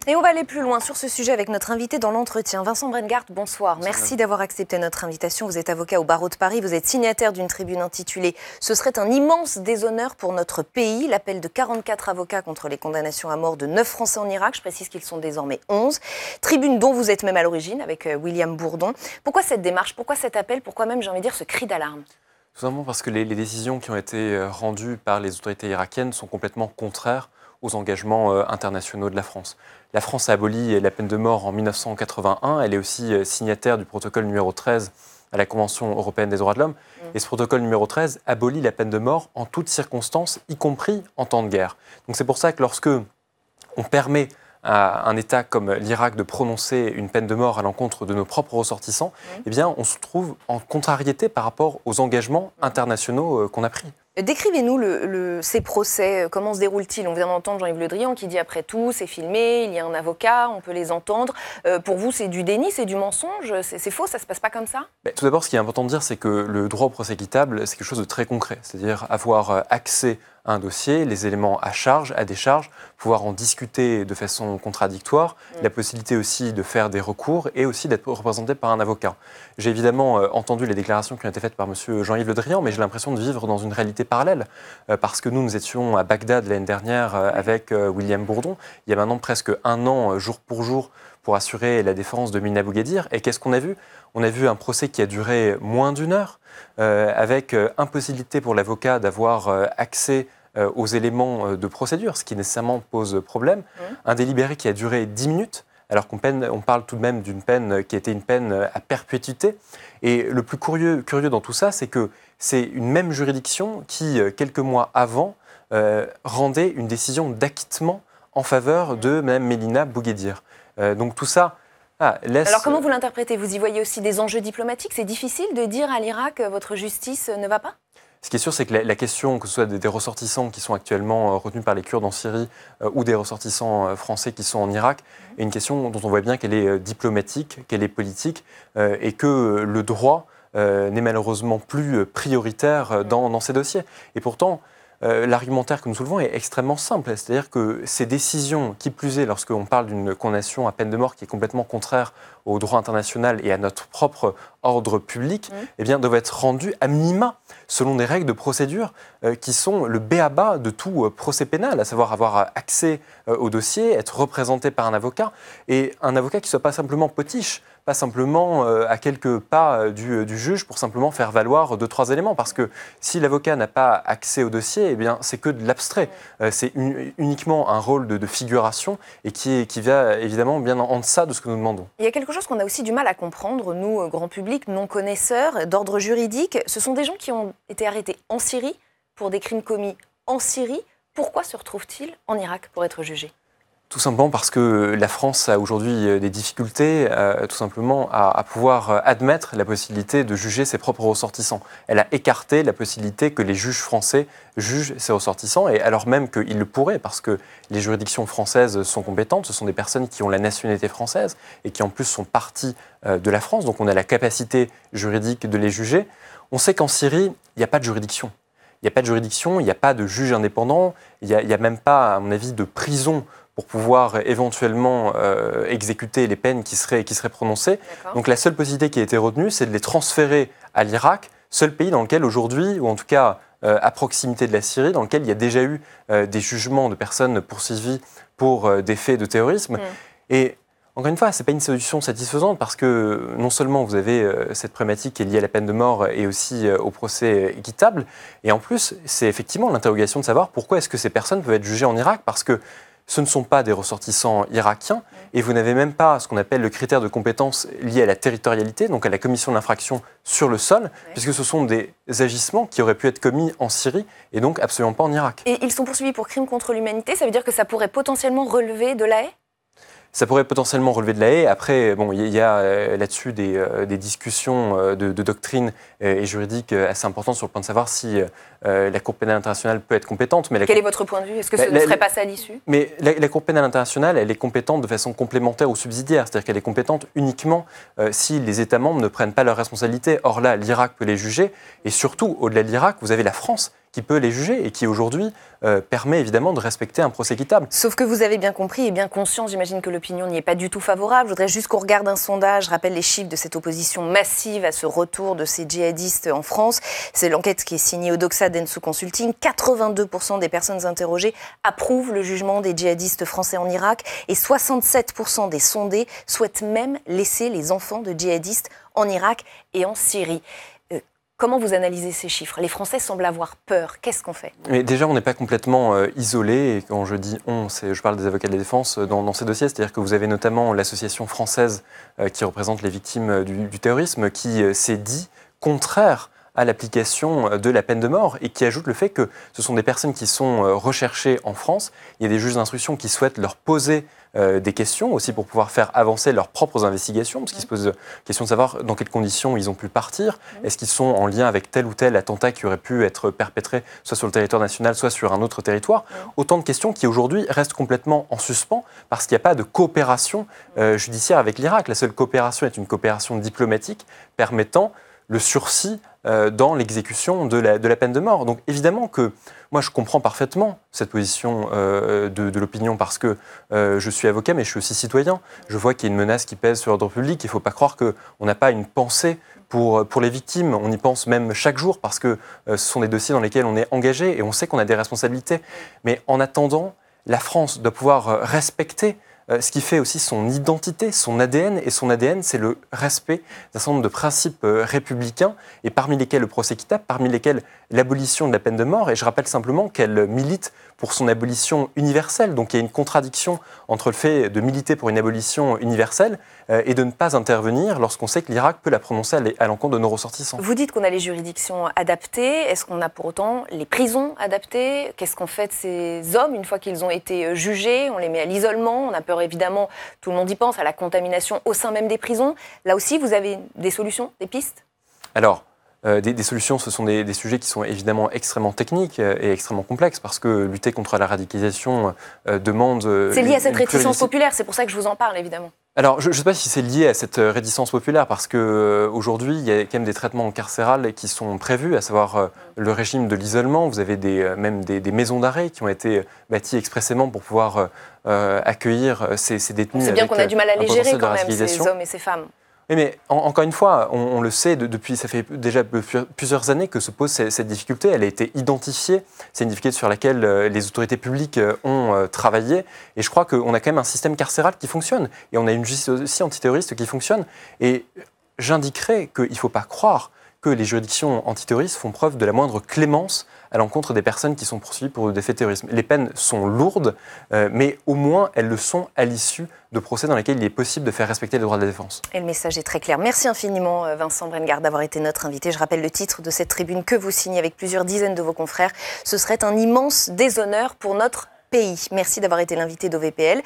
Et on va aller plus loin sur ce sujet avec notre invité dans l'entretien. Vincent Brengart, bonsoir. Merci d'avoir accepté notre invitation. Vous êtes avocat au barreau de Paris. Vous êtes signataire d'une tribune intitulée « Ce serait un immense déshonneur pour notre pays ». L'appel de 44 avocats contre les condamnations à mort de 9 Français en Irak. Je précise qu'ils sont désormais 11. Tribune dont vous êtes même à l'origine avec William Bourdon. Pourquoi cette démarche? Pourquoi cet appel? Pourquoi même, j'ai envie de dire, ce cri d'alarme? Tout simplement parce que les décisions qui ont été rendues par les autorités irakiennes sont complètement contraires aux engagements internationaux de la France. La France a aboli la peine de mort en 1981. Elle est aussi signataire du protocole numéro 13 à la Convention européenne des droits de l'homme. Et ce protocole numéro 13 abolit la peine de mort en toutes circonstances, y compris en temps de guerre. Donc c'est pour ça que lorsque on permet à un État comme l'Irak de prononcer une peine de mort à l'encontre de nos propres ressortissants, eh bien, on se trouve en contrariété par rapport aux engagements internationaux qu'on a pris. Décrivez-nous ces procès, comment se déroulent-ils? On vient d'entendre Jean-Yves Le Drian qui dit après tout, c'est filmé, il y a un avocat, on peut les entendre. Pour vous, c'est du déni, c'est du mensonge, c'est faux, ça ne se passe pas comme ça? Tout d'abord, ce qui est important de dire, c'est que le droit au procès équitable, c'est quelque chose de très concret. C'est-à-dire avoir accès à un dossier, les éléments à charge, à décharge, pouvoir en discuter de façon contradictoire, la possibilité aussi de faire des recours et aussi d'être représenté par un avocat. J'ai évidemment entendu les déclarations qui ont été faites par M. Jean-Yves Le Drian, mais j'ai l'impression de vivre dans une réalité parallèle, parce que nous étions à Bagdad l'année dernière avec William Bourdon, il y a maintenant presque un an, jour pour assurer la défense de Mine Boughadir. Et qu'est-ce qu'on a vu? On a vu un procès qui a duré moins d'une heure, avec impossibilité pour l'avocat d'avoir accès aux éléments de procédure, ce qui nécessairement pose problème. Un délibéré qui a duré 10 minutes, alors on parle tout de même d'une peine qui était une peine à perpétuité. Et le plus curieux dans tout ça, c'est que c'est une même juridiction qui, quelques mois avant, rendait une décision d'acquittement en faveur de Mme Mélina Boughadir. Donc tout ça laisse... Alors comment vous l'interprétez? Vous y voyez aussi des enjeux diplomatiques? C'est difficile de dire à l'Irak votre justice ne va pas? Ce qui est sûr, c'est que la question, que ce soit des ressortissants qui sont actuellement retenus par les Kurdes en Syrie ou des ressortissants français qui sont en Irak, est une question dont on voit bien qu'elle est diplomatique, qu'elle est politique et que le droit n'est malheureusement plus prioritaire dans ces dossiers. Et pourtant, l'argumentaire que nous soulevons est extrêmement simple. C'est-à-dire que ces décisions, qui plus est lorsqu'on parle d'une condamnation à peine de mort qui est complètement contraire au droit international et à notre propre ordre public, eh bien, doivent être rendues à minima selon des règles de procédure qui sont le b.a.-ba de tout procès pénal, à savoir avoir accès au dossier, être représenté par un avocat, et un avocat qui ne soit pas simplement potiche, pas simplement à quelques pas du juge pour simplement faire valoir 2-3 éléments. Parce que si l'avocat n'a pas accès au dossier, eh bien, c'est que de l'abstrait. C'est uniquement un rôle de figuration et qui va évidemment bien en deçà de ce que nous demandons. Il y a quelque chose qu'on a aussi du mal à comprendre, nous, grand public, non connaisseurs, d'ordre juridique. Ce sont des gens qui ont été arrêtés en Syrie pour des crimes commis en Syrie. Pourquoi se retrouvent-ils en Irak pour être jugés ? Tout simplement parce que la France a aujourd'hui des difficultés tout simplement à pouvoir admettre la possibilité de juger ses propres ressortissants. Elle a écarté la possibilité que les juges français jugent ses ressortissants, et alors même qu'ils le pourraient, parce que les juridictions françaises sont compétentes, ce sont des personnes qui ont la nationalité française et qui en plus sont parties de la France, donc on a la capacité juridique de les juger. On sait qu'en Syrie, il n'y a pas de juridiction. Il n'y a pas de juridiction, il n'y a pas de juge indépendant, il n'y a même pas, à mon avis, de prison pour pouvoir éventuellement exécuter les peines qui seraient prononcées. Donc la seule possibilité qui a été retenue, c'est de les transférer à l'Irak, seul pays dans lequel aujourd'hui, ou en tout cas à proximité de la Syrie, dans lequel il y a déjà eu des jugements de personnes poursuivies pour des faits de terrorisme. Et encore une fois, ce n'est pas une solution satisfaisante parce que non seulement vous avez cette problématique qui est liée à la peine de mort et aussi au procès équitable, et en plus, c'est effectivement l'interrogation de savoir pourquoi est-ce que ces personnes peuvent être jugées en Irak, parce que ce ne sont pas des ressortissants irakiens et vous n'avez même pas ce qu'on appelle le critère de compétence lié à la territorialité, donc à la commission de l'infraction sur le sol, puisque ce sont des agissements qui auraient pu être commis en Syrie et donc absolument pas en Irak. Et ils sont poursuivis pour crimes contre l'humanité, ça veut dire que ça pourrait potentiellement relever de la haie ? Ça pourrait potentiellement relever de la haie. Après, bon, il y a là-dessus des discussions de doctrine et juridique assez importantes sur le point de savoir si la Cour pénale internationale peut être compétente. Mais quel est votre point de vue ? Est-ce que ce ne serait pas ça à l'issue ? Mais la Cour pénale internationale, elle est compétente de façon complémentaire ou subsidiaire. C'est-à-dire qu'elle est compétente uniquement si les États membres ne prennent pas leurs responsabilités. Or là, l'Irak peut les juger. Et surtout, au-delà de l'Irak, vous avez la France qui peut les juger et qui aujourd'hui permet évidemment de respecter un procès équitable. Sauf que vous avez bien compris et bien conscient, j'imagine que l'opinion n'y est pas du tout favorable. Je voudrais juste qu'on regarde un sondage, je rappelle les chiffres de cette opposition massive à ce retour de ces djihadistes en France. C'est l'enquête qui est signée Odoxa Denso Consulting. 82% des personnes interrogées approuvent le jugement des djihadistes français en Irak et 67% des sondés souhaitent même laisser les enfants de djihadistes en Irak et en Syrie. Comment vous analysez ces chiffres? Les Français semblent avoir peur. Qu'est-ce qu'on fait? Mais déjà, on n'est pas complètement isolé. Et quand je dis on, je parle des avocats de la défense dans ces dossiers. C'est-à-dire que vous avez notamment l'association française qui représente les victimes du terrorisme qui s'est dit contraire à l'application de la peine de mort et qui ajoute le fait que ce sont des personnes qui sont recherchées en France. Il y a des juges d'instruction qui souhaitent leur poser des questions aussi pour pouvoir faire avancer leurs propres investigations, parce qu'ils se posent la question de savoir dans quelles conditions ils ont pu partir, est-ce qu'ils sont en lien avec tel ou tel attentat qui aurait pu être perpétré soit sur le territoire national, soit sur un autre territoire. Autant de questions qui aujourd'hui restent complètement en suspens parce qu'il n'y a pas de coopération judiciaire avec l'Irak. La seule coopération est une coopération diplomatique permettant le sursis dans l'exécution de la peine de mort. Donc évidemment que moi je comprends parfaitement cette position de l'opinion parce que je suis avocat mais je suis aussi citoyen. Je vois qu'il y a une menace qui pèse sur l'ordre public. Il ne faut pas croire qu'on n'a pas une pensée pour les victimes. On y pense même chaque jour parce que ce sont des dossiers dans lesquels on est engagé et on sait qu'on a des responsabilités. Mais en attendant, la France doit pouvoir respecter ce qui fait aussi son identité, son ADN. Et son ADN, c'est le respect d'un certain nombre de principes républicains, et parmi lesquels le procès équitable, parmi lesquels l'abolition de la peine de mort. Et je rappelle simplement qu'elle milite pour son abolition universelle. Donc il y a une contradiction entre le fait de militer pour une abolition universelle et de ne pas intervenir lorsqu'on sait que l'Irak peut la prononcer à l'encontre de nos ressortissants. Vous dites qu'on a les juridictions adaptées. Est-ce qu'on a pour autant les prisons adaptées? Qu'est-ce qu'on fait de ces hommes une fois qu'ils ont été jugés? On les met à l'isolement. On a peur évidemment, tout le monde y pense, à la contamination au sein même des prisons. Là aussi, vous avez des solutions, des pistes? Alors, des solutions, ce sont des sujets qui sont évidemment extrêmement techniques et extrêmement complexes parce que lutter contre la radicalisation demande... C'est lié à cette réticence populaire, c'est pour ça que je vous en parle évidemment. Alors, je ne sais pas si c'est lié à cette réticence populaire parce qu'aujourd'hui, il y a quand même des traitements carcérales qui sont prévus, à savoir le régime de l'isolement. Vous avez même des maisons d'arrêt qui ont été bâties expressément pour pouvoir accueillir ces détenus. C'est bien qu'on a du mal à les gérer quand même, ces hommes et ces femmes. Oui, mais encore une fois, on le sait depuis, ça fait déjà plusieurs années que se pose cette difficulté. Elle a été identifiée. C'est une difficulté sur laquelle les autorités publiques ont travaillé. Et je crois qu'on a quand même un système carcéral qui fonctionne. Et on a une justice aussi antiterroriste qui fonctionne. Et j'indiquerai qu'il ne faut pas croire que les juridictions antiterroristes font preuve de la moindre clémence à l'encontre des personnes qui sont poursuivies pour des faits de terrorisme. Les peines sont lourdes, mais au moins elles le sont à l'issue de procès dans lesquels il est possible de faire respecter les droits de la défense. Et le message est très clair. Merci infiniment Vincent Brengard d'avoir été notre invité. Je rappelle le titre de cette tribune que vous signez avec plusieurs dizaines de vos confrères. Ce serait un immense déshonneur pour notre pays. Merci d'avoir été l'invité d'OVPL.